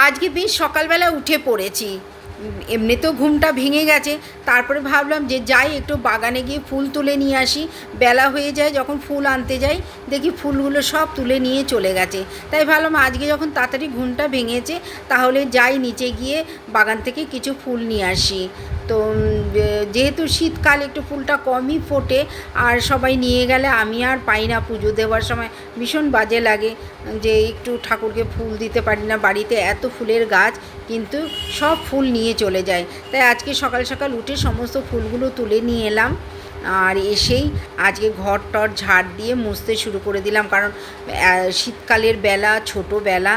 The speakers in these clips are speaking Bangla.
আজকে বেশ সকালবেলা উঠে পড়েছি। এমনিতেও ঘুমটা ভেঙে গেছে, তারপরে ভাবলাম যে যাই একটু বাগানে গিয়ে ফুল তুলে নিয়ে আসি। বেলা হয়ে যায়, যখন ফুল আনতে যাই দেখি ফুলগুলো সব তুলে নিয়ে চলে গেছে। তাই ভাবলাম আজকে যখন তাড়াতাড়ি ঘুমটা ভেঙেছে তাহলে যাই নিচে গিয়ে বাগান থেকে কিছু ফুল নিয়ে আসি। তো যেহেতু শীতকাল একটু ফুলটা কমই ফোটে, আর সবাই নিয়ে গেলে আমি আর পাই না। পুজো দেওয়ার সময় ভীষণ বাজে লাগে যে একটু ঠাকুরকে ফুল দিতে পারি না। বাড়িতে এত ফুলের গাছ, কিন্তু সব ফুল নিয়ে চলে যায়। তাই আজকে সকাল সকাল উঠে সমস্ত ফুলগুলো তুলে নিয়ে এলাম, আর এসেই আজকে ঘর টর ঝাড় দিয়ে মুছতে শুরু করে দিলাম। কারণ শীতকালের বেলা, ছোট বেলা,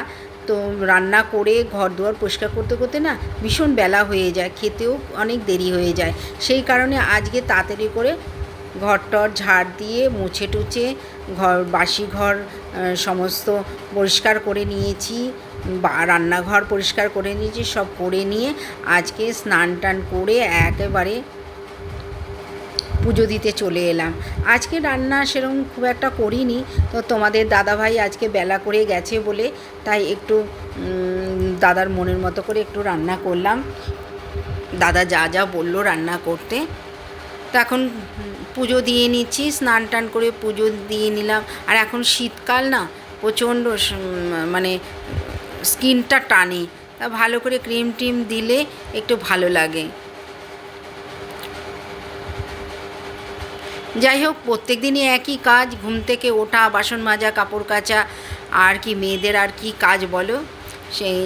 তো রান্না করে ঘর দুয়ার পরিষ্কার করতে করতে না ভীষণ বেলা হয়ে যায়, খেতেও অনেক দেরি হয়ে যায়। সেই কারণে আজকে তাড়াতাড়ি করে ঘর টর ঝাড় দিয়ে মুছে টুছে বাসি ঘর সমস্ত পরিষ্কার করে নিয়েছি, বা রান্নাঘর পরিষ্কার করে নিয়েছি। সব করে নিয়ে আজকে স্নান টান করে একেবারে পুজো দিতে চলে এলাম। আজকে রান্না সেরকম খুব একটা করিনি, তো তোমাদের দাদাভাই আজকে বেলা করে গেছে বলে তাই একটু দাদার মনের মতো করে একটু রান্না করলাম। দাদা যা যা বললো রান্না করতে, তো এখন পুজো দিয়ে নিচ্ছি। স্নান টান করে পুজো দিয়ে নিলাম। আর এখন শীতকাল না, প্রচণ্ড মানে স্কিনটা টানে, তা ভালো করে ক্রিম টিম দিলে একটু ভালো লাগে। যাই হোক, প্রত্যেক দিনই একই কাজ, ঘুম থেকে ওঠা, বাসন মাজা, কাপড় কাচা, আর কি মেয়েদের আর কি কাজ বলো। সেই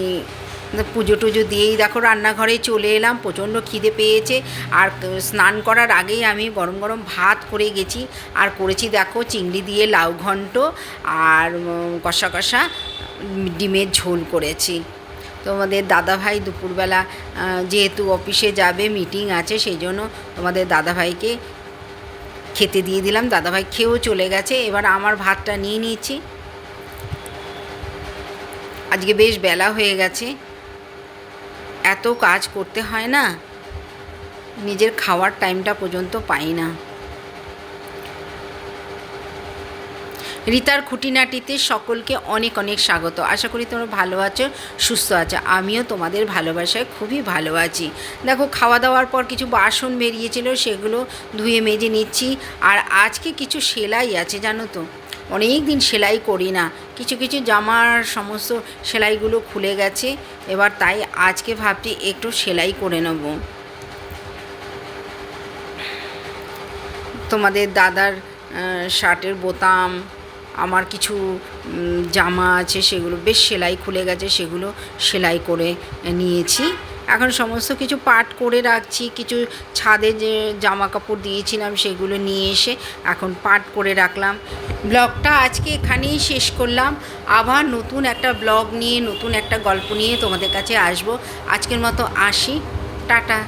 পুজো টুজো দিয়েই দেখো রান্নাঘরে চলে এলাম। প্রচণ্ড খিদে পেয়েছে, আর স্নান করার আগেই আমি গরম গরম ভাত করে গেছি। আর করেছি দেখো চিংড়ি দিয়ে লাউ ঘন্ট আর কষা কষা ডিমের ঝোল করেছি। তোমাদের দাদাভাই দুপুরবেলা যেহেতু অফিসে যাবে, মিটিং আছে, সেই জন্য তোমাদের দাদাভাইকে খেতে দিয়ে দিলাম। দাদাভাই খেয়েও চলে গেছে। এবার আমার ভাতটা নিয়ে নিয়েছি। আজকে বেশ বেলা হয়ে গেছে, এত কাজ করতে হয় না, নিজের খাওয়ার টাইমটা পর্যন্ত পাই না। রিতার খুঁটিনাটিতে সকলকে অনেক অনেক স্বাগত। আশা করি তোমরা ভালো আছো, সুস্থ আছো। আমিও তোমাদের ভালোবাসায় খুবই ভালো আছি। দেখো খাওয়া দাওয়ার পর কিছু বাসন বেরিয়েছিল, সেগুলো ধুয়ে মেজে নিচ্ছি। আর আজকে কিছু সেলাই আছে, জানো তো, অনেক দিন সেলাই করি না। কিছু কিছু জামার সমস্ত সেলাইগুলো খুলে গেছে, এবার তাই আজকে ভাবছি একটু সেলাই করে নেব। তোমাদের দাদার শার্টের বোতাম, আমার কিছু জামা আছে, সেগুলো বেশ সেলাই খুলে গেছে, সেগুলো সেলাই করে নিয়েছি। এখন সমস্ত কিছু পাট করে রাখছি। কিছু ছাদে যে জামা কাপড় দিয়েছিলাম সেগুলো নিয়ে এসে এখন পাট করে রাখলাম। ব্লগটা আজকে এখানেই শেষ করলাম। আবার নতুন একটা ব্লগ নিয়ে, নতুন একটা গল্প নিয়ে তোমাদের কাছে আসবো। আজকের মতো আসি, টাটা।